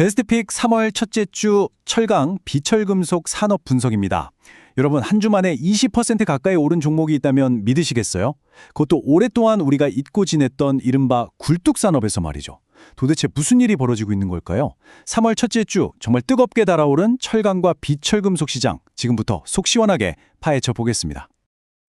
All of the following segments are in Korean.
베스트픽 3월 첫째 주 철강, 비철금속 산업 분석입니다. 여러분, 한 주 만에 20% 가까이 오른 종목이 있다면 믿으시겠어요? 그것도 오랫동안 우리가 잊고 지냈던 이른바 굴뚝산업에서 말이죠. 도대체 무슨 일이 벌어지고 있는 걸까요? 3월 첫째 주 정말 뜨겁게 달아오른 철강과 비철금속 시장, 지금부터 속 시원하게 파헤쳐 보겠습니다.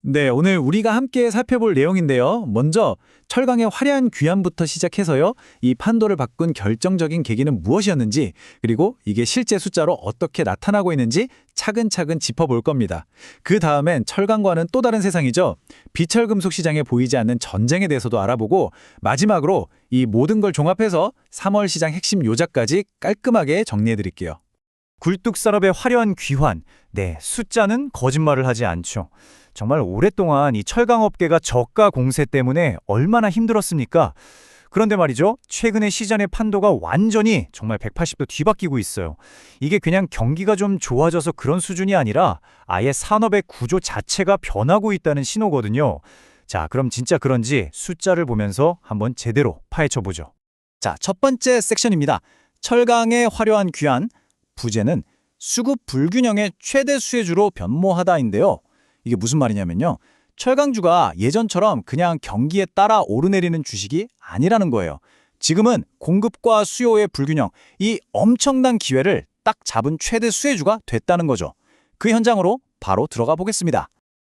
네, 오늘 우리가 함께 살펴볼 내용인데요. 먼저 철강의 화려한 귀환부터 시작해서요. 이 판도를 바꾼 결정적인 계기는 무엇이었는지, 그리고 이게 실제 숫자로 어떻게 나타나고 있는지 차근차근 짚어볼 겁니다. 그 다음엔 철강과는 또 다른 세상이죠. 비철금속 시장에 보이지 않는 전쟁에 대해서도 알아보고, 마지막으로 이 모든 걸 종합해서 3월 시장 핵심 요자까지 깔끔하게 정리해드릴게요. 굴뚝산업의 화려한 귀환. 네, 숫자는 거짓말을 하지 않죠. 정말 오랫동안 이 철강업계가 저가 공세 때문에 얼마나 힘들었습니까? 그런데 말이죠, 최근에 시장의 판도가 완전히 정말 180도 뒤바뀌고 있어요. 이게 그냥 경기가 좀 좋아져서 그런 수준이 아니라 아예 산업의 구조 자체가 변하고 있다는 신호거든요. 자, 그럼 진짜 그런지 숫자를 보면서 한번 제대로 파헤쳐보죠. 자, 첫 번째 섹션입니다. 철강의 화려한 귀환, 부제는 수급 불균형의 최대 수혜주로 변모하다인데요. 이게 무슨 말이냐면요. 철강주가 예전처럼 그냥 경기에 따라 오르내리는 주식이 아니라는 거예요. 지금은 공급과 수요의 불균형, 이 엄청난 기회를 딱 잡은 최대 수혜주가 됐다는 거죠. 그 현장으로 바로 들어가 보겠습니다.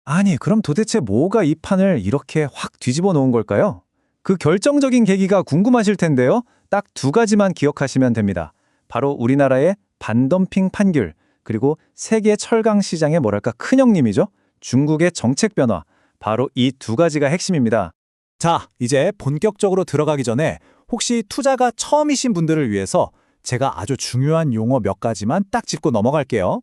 아니, 그럼 도대체 뭐가 이 판을 이렇게 확 뒤집어 놓은 걸까요? 그 결정적인 계기가 궁금하실 텐데요. 딱 두 가지만 기억하시면 됩니다. 바로 우리나라의 반덤핑 판결, 그리고 세계 철강 시장의 뭐랄까 큰형님이죠. 중국의 정책 변화, 바로 이 두 가지가 핵심입니다. 자, 이제 본격적으로 들어가기 전에 혹시 투자가 처음이신 분들을 위해서 제가 아주 중요한 용어 몇 가지만 딱 짚고 넘어갈게요.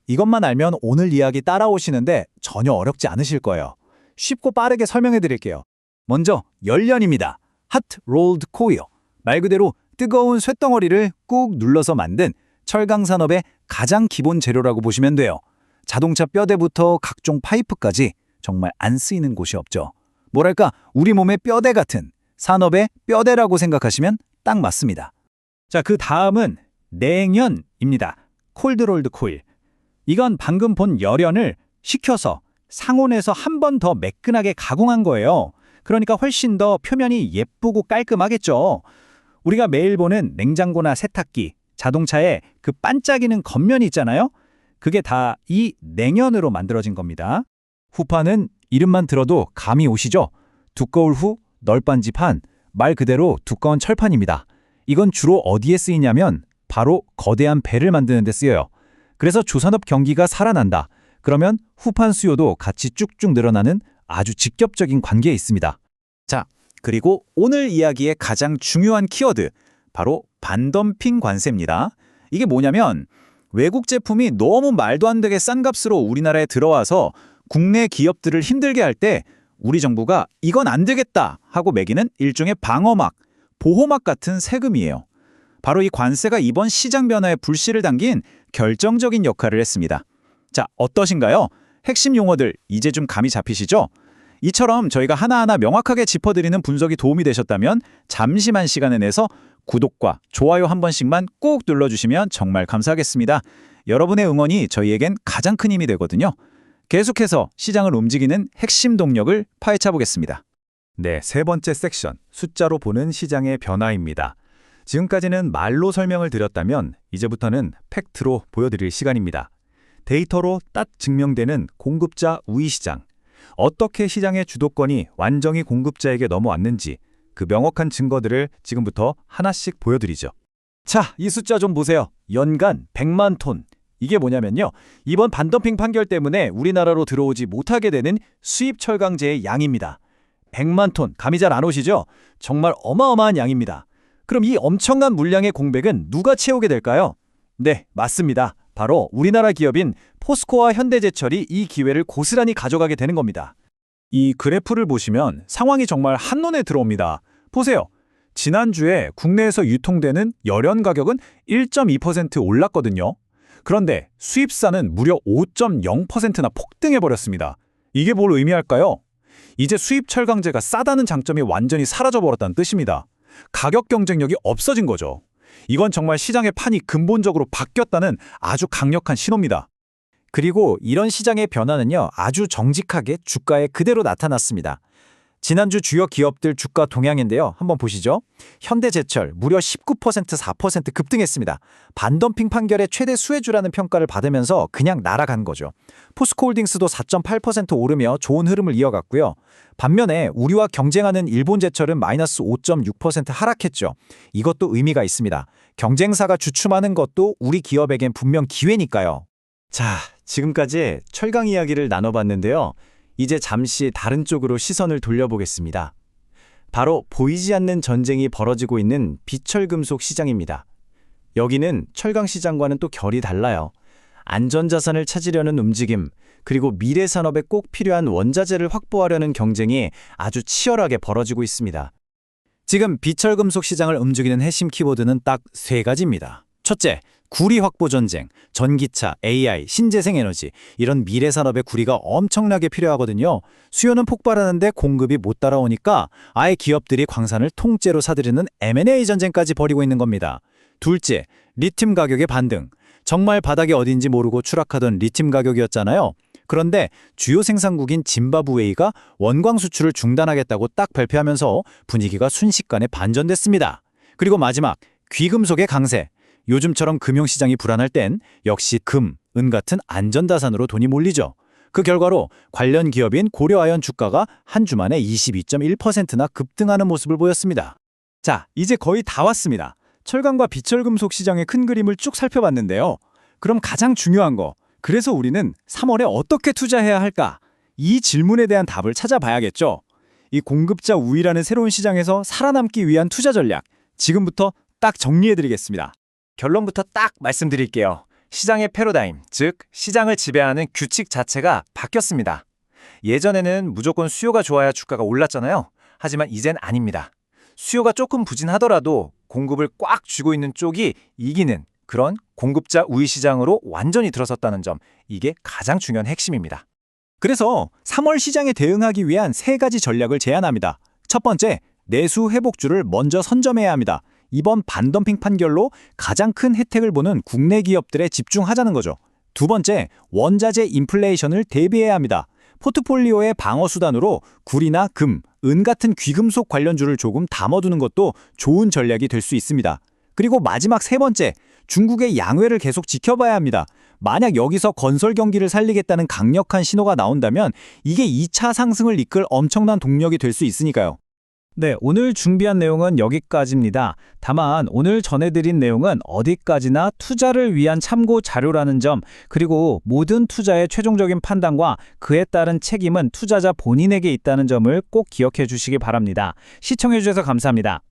이것만 알면 오늘 이야기 따라오시는데 전혀 어렵지 않으실 거예요. 쉽고 빠르게 설명해 드릴게요. 먼저 열연입니다. Hot Rolled Coil. 말 그대로 뜨거운 쇳덩어리를 꾹 눌러서 만든 철강 산업의 가장 기본 재료라고 보시면 돼요. 자동차 뼈대부터 각종 파이프까지 정말 안 쓰이는 곳이 없죠. 뭐랄까, 우리 몸의 뼈대 같은 산업의 뼈대라고 생각하시면 딱 맞습니다. 자, 그 다음은 냉연입니다. 콜드 롤드 코일. 이건 방금 본 열연을 식혀서 상온에서 한 번 더 매끈하게 가공한 거예요. 그러니까 훨씬 더 표면이 예쁘고 깔끔하겠죠. 우리가 매일 보는 냉장고나 세탁기, 자동차에 그 반짝이는 겉면이 있잖아요. 그게 다 이 냉연으로 만들어진 겁니다. 후판은 이름만 들어도 감이 오시죠? 두꺼울 후, 널빤지판, 말 그대로 두꺼운 철판입니다. 이건 주로 어디에 쓰이냐면 바로 거대한 배를 만드는 데 쓰여요. 그래서 조산업 경기가 살아난다. 그러면 후판 수요도 같이 쭉쭉 늘어나는 아주 직접적인 관계에 있습니다. 자, 그리고 오늘 이야기의 가장 중요한 키워드, 바로 반덤핑 관세입니다. 이게 뭐냐면 외국 제품이 너무 말도 안 되게 싼 값으로 우리나라에 들어와서 국내 기업들을 힘들게 할 때 우리 정부가 이건 안 되겠다 하고 매기는 일종의 방어막, 보호막 같은 세금이에요. 바로 이 관세가 이번 시장 변화에 불씨를 당긴 결정적인 역할을 했습니다. 자, 어떠신가요? 핵심 용어들 이제 좀 감이 잡히시죠? 이처럼 저희가 하나하나 명확하게 짚어드리는 분석이 도움이 되셨다면 잠시만 시간을 내서 구독과 좋아요 한 번씩만 꾹 눌러주시면 정말 감사하겠습니다. 여러분의 응원이 저희에겐 가장 큰 힘이 되거든요. 계속해서 시장을 움직이는 핵심 동력을 파헤쳐 보겠습니다. 네, 세 번째 섹션, 숫자로 보는 시장의 변화입니다. 지금까지는 말로 설명을 드렸다면 이제부터는 팩트로 보여드릴 시간입니다. 데이터로 딱 증명되는 공급자 우위 시장. 어떻게 시장의 주도권이 완전히 공급자에게 넘어왔는지 그 명확한 증거들을 지금부터 하나씩 보여드리죠. 자, 이 숫자 좀 보세요. 연간 100만 톤. 이게 뭐냐면요. 이번 반덤핑 판결 때문에 우리나라로 들어오지 못하게 되는 수입 철강제의 양입니다. 100만 톤, 감이 잘 안 오시죠? 정말 어마어마한 양입니다. 그럼 이 엄청난 물량의 공백은 누가 채우게 될까요? 네, 맞습니다. 바로 우리나라 기업인 포스코와 현대제철이 이 기회를 고스란히 가져가게 되는 겁니다. 이 그래프를 보시면 상황이 정말 한눈에 들어옵니다. 보세요. 지난주에 국내에서 유통되는 열연 가격은 1.2% 올랐거든요. 그런데 수입산은 무려 5.0%나 폭등해버렸습니다. 이게 뭘 의미할까요? 이제 수입 철강제가 싸다는 장점이 완전히 사라져버렸다는 뜻입니다. 가격 경쟁력이 없어진 거죠. 이건 정말 시장의 판이 근본적으로 바뀌었다는 아주 강력한 신호입니다. 그리고 이런 시장의 변화는요, 아주 정직하게 주가에 그대로 나타났습니다. 지난주 주요 기업들 주가 동향인데요. 한번 보시죠. 현대제철 무려 19% 4% 급등했습니다. 반덤핑 판결의 최대 수혜주라는 평가를 받으면서 그냥 날아간 거죠. 포스코홀딩스도 4.8% 오르며 좋은 흐름을 이어갔고요. 반면에 우리와 경쟁하는 일본제철은 마이너스 5.6% 하락했죠. 이것도 의미가 있습니다. 경쟁사가 주춤하는 것도 우리 기업에겐 분명 기회니까요. 자, 지금까지 철강 이야기를 나눠봤는데요. 이제 잠시 다른 쪽으로 시선을 돌려보겠습니다. 바로 보이지 않는 전쟁이 벌어지고 있는 비철금속 시장입니다. 여기는 철강 시장과는 또 결이 달라요. 안전자산을 찾으려는 움직임, 그리고 미래 산업에 꼭 필요한 원자재를 확보하려는 경쟁이 아주 치열하게 벌어지고 있습니다. 지금 비철금속 시장을 움직이는 핵심 키워드는 딱 세 가지입니다. 첫째, 구리 확보 전쟁, 전기차, AI, 신재생 에너지 이런 미래 산업의 구리가 엄청나게 필요하거든요. 수요는 폭발하는데 공급이 못 따라오니까 아예 기업들이 광산을 통째로 사들이는 M&A 전쟁까지 벌이고 있는 겁니다. 둘째, 리튬 가격의 반등. 정말 바닥이 어딘지 모르고 추락하던 리튬 가격이었잖아요. 그런데 주요 생산국인 짐바브웨이가 원광 수출을 중단하겠다고 딱 발표하면서 분위기가 순식간에 반전됐습니다. 그리고 마지막, 귀금속의 강세. 요즘처럼 금융시장이 불안할 땐 역시 금, 은 같은 안전자산으로 돈이 몰리죠. 그 결과로 관련 기업인 고려아연 주가가 한 주 만에 22.1%나 급등하는 모습을 보였습니다. 자, 이제 거의 다 왔습니다. 철강과 비철금속 시장의 큰 그림을 쭉 살펴봤는데요. 그럼 가장 중요한 거, 그래서 우리는 3월에 어떻게 투자해야 할까? 이 질문에 대한 답을 찾아봐야겠죠. 이 공급자 우위라는 새로운 시장에서 살아남기 위한 투자 전략, 지금부터 딱 정리해드리겠습니다. 결론부터 딱 말씀드릴게요. 시장의 패러다임, 즉 시장을 지배하는 규칙 자체가 바뀌었습니다. 예전에는 무조건 수요가 좋아야 주가가 올랐잖아요. 하지만 이젠 아닙니다. 수요가 조금 부진하더라도 공급을 꽉 쥐고 있는 쪽이 이기는 그런 공급자 우위 시장으로 완전히 들어섰다는 점, 이게 가장 중요한 핵심입니다. 그래서 3월 시장에 대응하기 위한 세 가지 전략을 제안합니다. 첫 번째, 내수 회복주를 먼저 선점해야 합니다. 이번 반덤핑 판결로 가장 큰 혜택을 보는 국내 기업들에 집중하자는 거죠. 두 번째, 원자재 인플레이션을 대비해야 합니다. 포트폴리오의 방어 수단으로 구리나 금, 은 같은 귀금속 관련주를 조금 담아두는 것도 좋은 전략이 될 수 있습니다. 그리고 마지막 세 번째, 중국의 양회를 계속 지켜봐야 합니다. 만약 여기서 건설 경기를 살리겠다는 강력한 신호가 나온다면 이게 2차 상승을 이끌 엄청난 동력이 될 수 있으니까요. 네, 오늘 준비한 내용은 여기까지입니다. 다만 오늘 전해드린 내용은 어디까지나 투자를 위한 참고 자료라는 점, 그리고 모든 투자의 최종적인 판단과 그에 따른 책임은 투자자 본인에게 있다는 점을 꼭 기억해 주시기 바랍니다. 시청해 주셔서 감사합니다.